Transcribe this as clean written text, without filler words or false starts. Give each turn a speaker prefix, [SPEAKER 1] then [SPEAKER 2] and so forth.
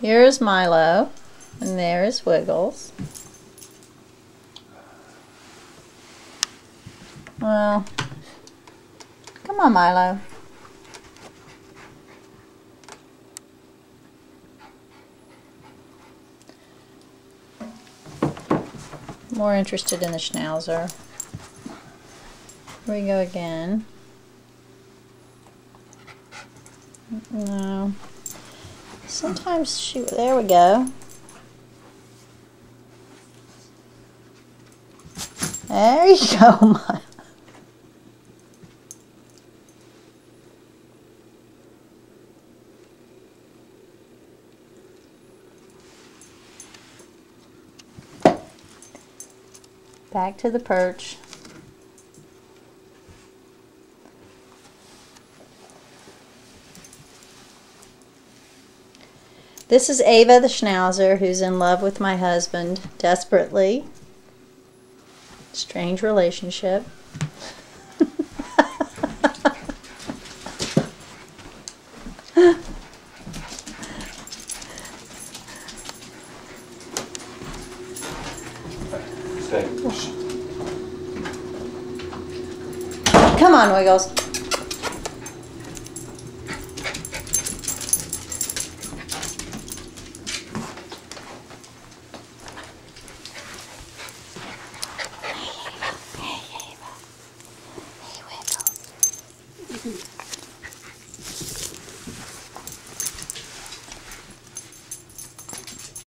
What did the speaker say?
[SPEAKER 1] Here's Milo, and there's Wiggles. Well, come on, Milo. More interested in the Schnauzer. Here we go again. No. Sometimes she, there we go. There you go, Milo. Back to the perch. This is Ava the Schnauzer, who's in love with my husband desperately. Strange relationship. Come on, Wiggles.